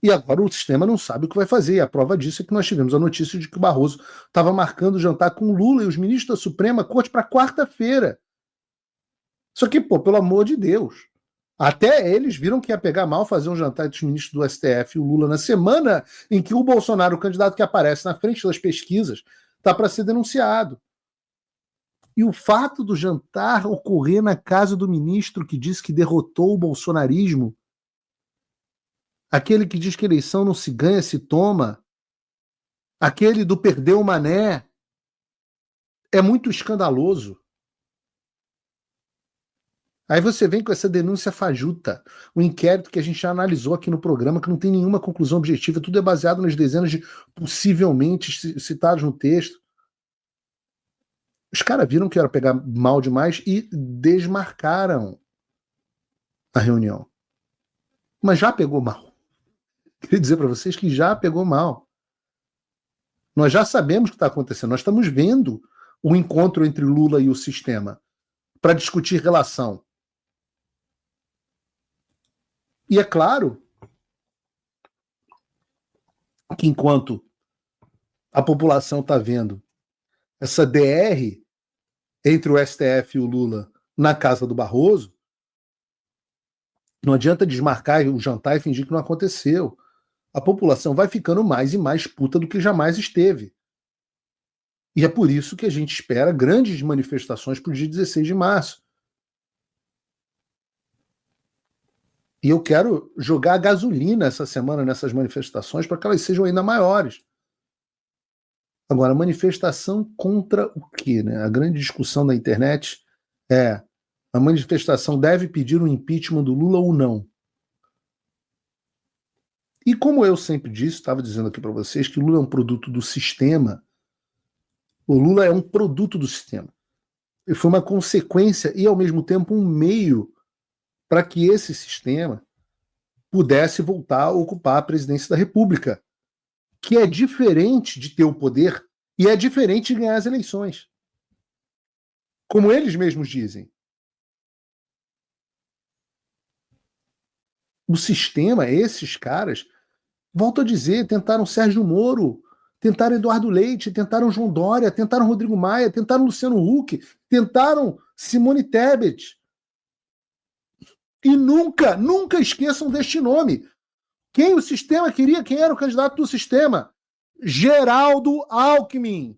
E agora o sistema não sabe o que vai fazer. E a prova disso é que nós tivemos a notícia de que o Barroso estava marcando jantar com o Lula e os ministros da Suprema Corte para quarta-feira. Só que, pô, pelo amor de Deus, até eles viram que ia pegar mal fazer um jantar entre os ministros do STF e o Lula na semana em que o Bolsonaro, o candidato que aparece na frente das pesquisas, está para ser denunciado. E o fato do jantar ocorrer na casa do ministro que disse que derrotou o bolsonarismo, aquele que diz que eleição não se ganha, se toma, aquele do perdeu o mané, é muito escandaloso. Aí você vem com essa denúncia fajuta, um inquérito que a gente já analisou aqui no programa, que não tem nenhuma conclusão objetiva, tudo é baseado nas dezenas de possivelmente citados no texto. Os caras viram que era pegar mal demais e desmarcaram a reunião. Mas já pegou mal. Queria dizer para vocês que já pegou mal. Nós já sabemos o que está acontecendo, nós estamos vendo o encontro entre Lula e o sistema para discutir relação. E é claro que enquanto a população está vendo essa DR entre o STF e o Lula na casa do Barroso, não adianta desmarcar o jantar e fingir que não aconteceu. A população vai ficando mais e mais puta do que jamais esteve. E é por isso que a gente espera grandes manifestações para o dia 16 de março. E eu quero jogar gasolina essa semana nessas manifestações para que elas sejam ainda maiores. Agora, manifestação contra o quê, né? A grande discussão da internet é: a manifestação deve pedir o impeachment do Lula ou não? E como eu sempre disse, estava dizendo aqui para vocês que o Lula é um produto do sistema, o Lula é um produto do sistema. E foi uma consequência e, ao mesmo tempo, um meio para que esse sistema pudesse voltar a ocupar a presidência da República, que é diferente de ter o poder e é diferente de ganhar as eleições. Como eles mesmos dizem. O sistema, esses caras, volto a dizer, tentaram Sérgio Moro, tentaram Eduardo Leite, tentaram João Dória, tentaram Rodrigo Maia, tentaram Luciano Huck, tentaram Simone Tebet. E nunca, nunca esqueçam deste nome. Quem o sistema queria? Quem era o candidato do sistema? Geraldo Alckmin.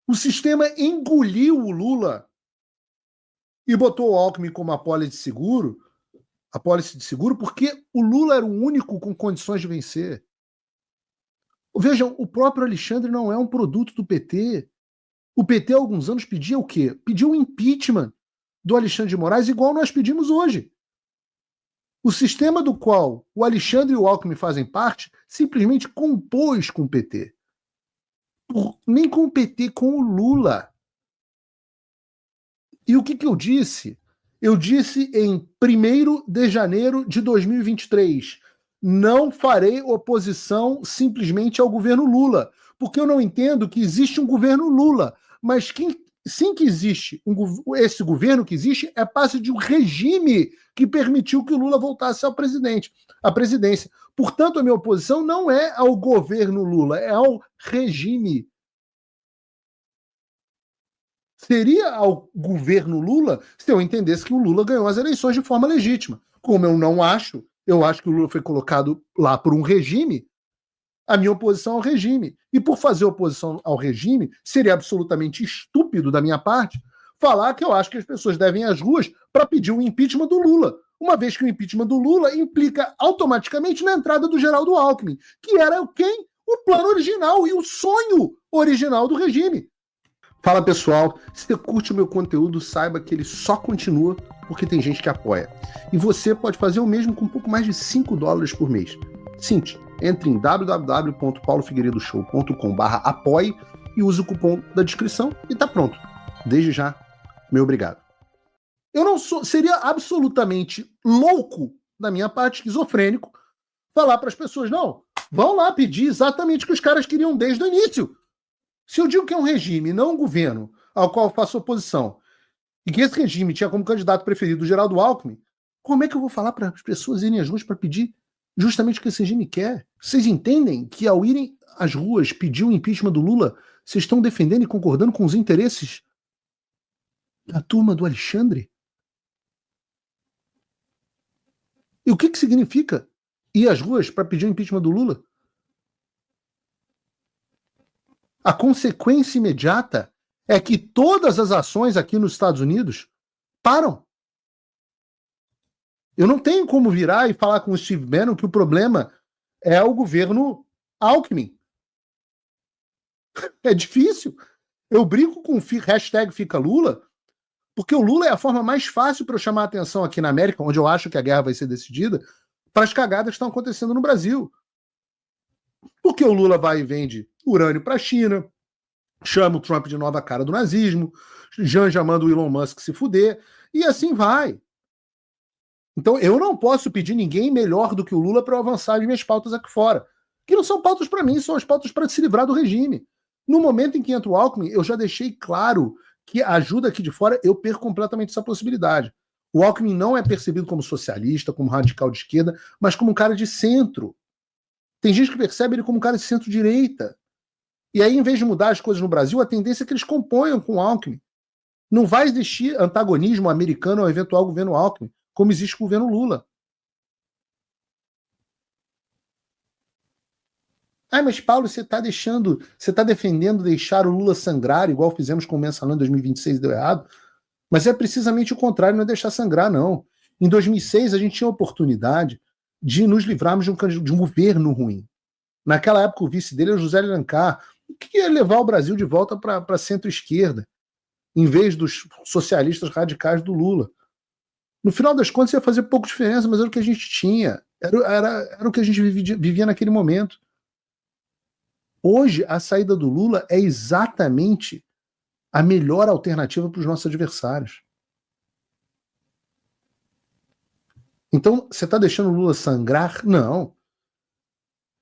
O sistema engoliu o Lula e botou o Alckmin como apólice de seguro, porque o Lula era o único com condições de vencer. Vejam, o próprio Alexandre não é um produto do PT. O PT há alguns anos pedia o quê? Pediu o impeachment do Alexandre de Moraes, igual nós pedimos hoje. O sistema do qual o Alexandre e o Alckmin fazem parte simplesmente compôs com o PT. Nem com o PT, com o Lula. E o que eu disse? Eu disse em 1º de janeiro de 2023, não farei oposição simplesmente ao governo Lula, porque eu não entendo que existe um governo Lula, mas sim que existe esse governo que existe é parte de um regime que permitiu que o Lula voltasse à presidência. Portanto, a minha oposição não é ao governo Lula, é ao regime. Seria ao governo Lula se eu entendesse que o Lula ganhou as eleições de forma legítima. Como eu não acho, eu acho que o Lula foi colocado lá por um regime, a minha oposição ao regime. E por fazer oposição ao regime, seria absolutamente estúpido da minha parte falar que eu acho que as pessoas devem ir às ruas para pedir o impeachment do Lula, uma vez que o impeachment do Lula implica automaticamente na entrada do Geraldo Alckmin, que era quem? O plano original e o sonho original do regime. Fala pessoal, se você curte o meu conteúdo, saiba que ele só continua porque tem gente que apoia. E você pode fazer o mesmo com um pouco mais de $5 por mês. Simples, entre em www.paulofigueiredoshow.com/apoie e use o cupom da descrição e tá pronto. Desde já, meu obrigado. Seria absolutamente louco da minha parte, esquizofrênico, falar para as pessoas, não, vão lá pedir exatamente o que os caras queriam desde o início. Se eu digo que é um regime, não um governo, ao qual eu faço oposição, e que esse regime tinha como candidato preferido o Geraldo Alckmin, Como é que eu vou falar para as pessoas irem às ruas para pedir justamente o que esse regime quer? Vocês entendem que ao irem às ruas pedir o impeachment do Lula, vocês estão defendendo e concordando com os interesses da turma do Alexandre? E o que significa ir às ruas para pedir o impeachment do Lula? A consequência imediata é que todas as ações aqui nos Estados Unidos param. Eu não tenho como virar e falar com o Steve Bannon que o problema é o governo Alckmin. É difícil. Eu brinco com hashtag Fica Lula, porque o Lula é a forma mais fácil para eu chamar a atenção aqui na América, onde eu acho que a guerra vai ser decidida, para as cagadas que estão acontecendo no Brasil. Porque o Lula vai e vende urânio para a China, chama o Trump de nova cara do nazismo, já manda o Elon Musk se fuder, e assim vai. Então eu não posso pedir ninguém melhor do que o Lula para eu avançar as minhas pautas aqui fora. Que não são pautas para mim, são as pautas para se livrar do regime. No momento em que entra o Alckmin, eu já deixei claro que a ajuda aqui de fora, eu perco completamente essa possibilidade. O Alckmin não é percebido como socialista, como radical de esquerda, mas como um cara de centro. Tem gente que percebe ele como um cara de centro-direita. E aí, em vez de mudar as coisas no Brasil, a tendência é que eles componham com o Alckmin. Não vai existir antagonismo americano ao eventual governo Alckmin, como existe com o governo Lula. Ah, mas Paulo, você está defendendo deixar o Lula sangrar, igual fizemos com o Mensalão em 2026 e deu errado, mas é precisamente o contrário, não é deixar sangrar, não. Em 2006, a gente tinha a oportunidade de nos livrarmos de um governo ruim. Naquela época, o vice dele era o José Alencar, que ia levar o Brasil de volta para a centro-esquerda, em vez dos socialistas radicais do Lula. No final das contas, ia fazer pouco diferença, mas era o que a gente tinha. Era o que a gente vivia naquele momento. Hoje, a saída do Lula é exatamente a melhor alternativa para os nossos adversários. Então, você está deixando o Lula sangrar? Não.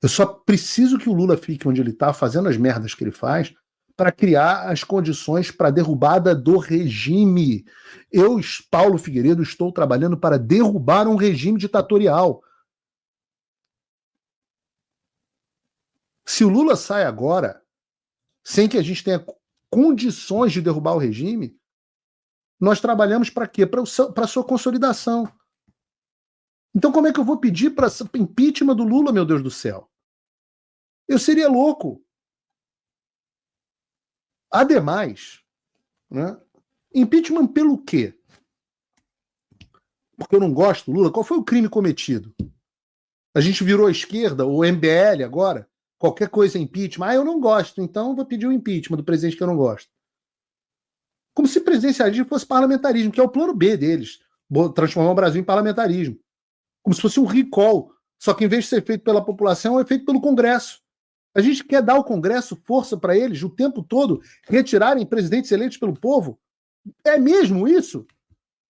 Eu só preciso que o Lula fique onde ele está, fazendo as merdas que ele faz, para criar as condições para a derrubada do regime. Eu, Paulo Figueiredo, estou trabalhando para derrubar um regime ditatorial. Se o Lula sai agora, sem que a gente tenha condições de derrubar o regime, nós trabalhamos para quê? Para a sua consolidação. Então como é que eu vou pedir para impeachment do Lula, meu Deus do céu? Eu seria louco. Ademais, né, impeachment pelo quê? Porque eu não gosto do Lula? Qual foi o crime cometido? A gente virou à esquerda, o MBL agora? Qualquer coisa é impeachment. Ah, eu não gosto, então vou pedir o impeachment do presidente que eu não gosto. Como se presidencialismo fosse parlamentarismo, que é o plano B deles, transformar o Brasil em parlamentarismo. Como se fosse um recall, só que em vez de ser feito pela população, é feito pelo Congresso. A gente quer dar ao Congresso força para eles, o tempo todo, retirarem presidentes eleitos pelo povo? É mesmo isso?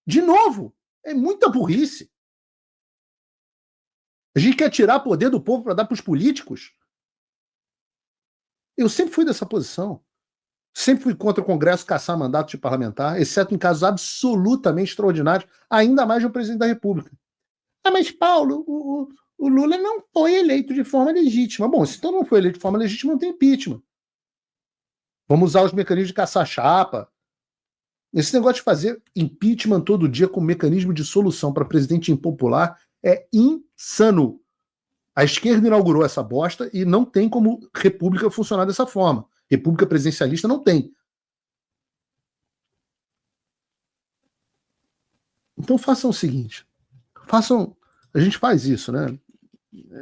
De novo, é muita burrice. A gente quer tirar poder do povo para dar para os políticos? Eu sempre fui dessa posição. Sempre fui contra o Congresso caçar mandato de parlamentar, exceto em casos absolutamente extraordinários, ainda mais de um presidente da República. Ah, mas Paulo, o Lula não foi eleito de forma legítima. Bom, se então não foi eleito de forma legítima, não tem impeachment. Vamos usar os mecanismos de caçar chapa. Esse negócio de fazer impeachment todo dia como mecanismo de solução para presidente impopular é insano. A esquerda inaugurou essa bosta e não tem como república funcionar dessa forma. República presidencialista não tem. Então façam o seguinte. A gente faz isso, né?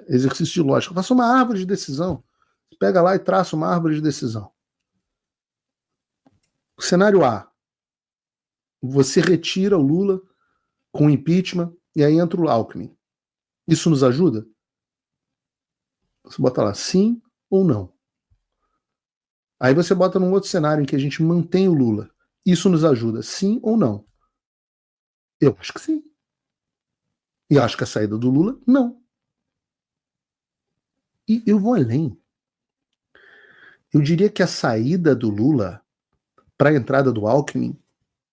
Exercício de lógica. Faça uma árvore de decisão. Pega lá e traça uma árvore de decisão. Cenário A. Você retira o Lula com impeachment e aí entra o Alckmin. Isso nos ajuda? Você bota lá sim ou não. Aí você bota num outro cenário em que a gente mantém o Lula. Isso nos ajuda, sim ou não? Eu acho que sim. E acho que a saída do Lula, não. E eu vou além. Eu diria que a saída do Lula para a entrada do Alckmin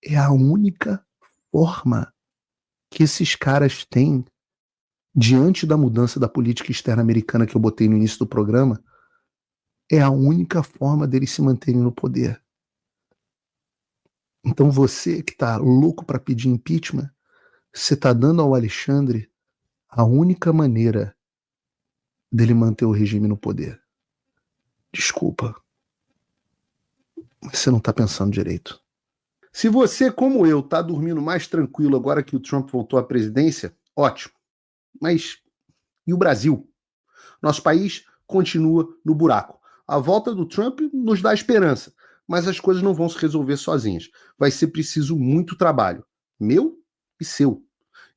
é a única forma que esses caras têm diante da mudança da política externa americana que eu botei no início do programa é a única forma deles se manterem no poder. Então você que tá louco para pedir impeachment, você tá dando ao Alexandre a única maneira dele manter o regime no poder. Desculpa, você não tá pensando direito. Se você, como eu, tá dormindo mais tranquilo agora que o Trump voltou à presidência, ótimo. Mas e o Brasil? Nosso país continua no buraco. A volta do Trump nos dá esperança, mas as coisas não vão se resolver sozinhas. Vai ser preciso muito trabalho, meu e seu.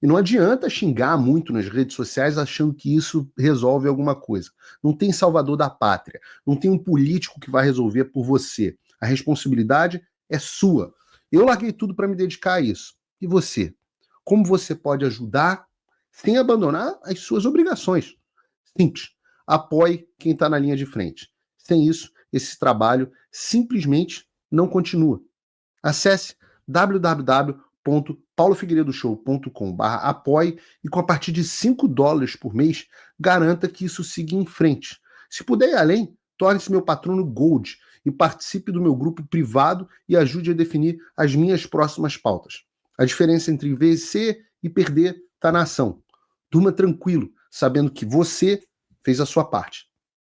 E não adianta xingar muito nas redes sociais achando que isso resolve alguma coisa. Não tem salvador da pátria, não tem um político que vai resolver por você. A responsabilidade é sua. Eu larguei tudo para me dedicar a isso. E você? Como você pode ajudar sem abandonar as suas obrigações? Simples. Apoie quem está na linha de frente. Sem isso, esse trabalho simplesmente não continua. Acesse www.paulofigueiredoshow.com/apoie e com a partir de $5 por mês, garanta que isso siga em frente. Se puder ir além, torne-se meu patrono Gold e participe do meu grupo privado e ajude a definir as minhas próximas pautas. A diferença entre vencer e perder está na ação. Durma tranquilo, sabendo que você fez a sua parte.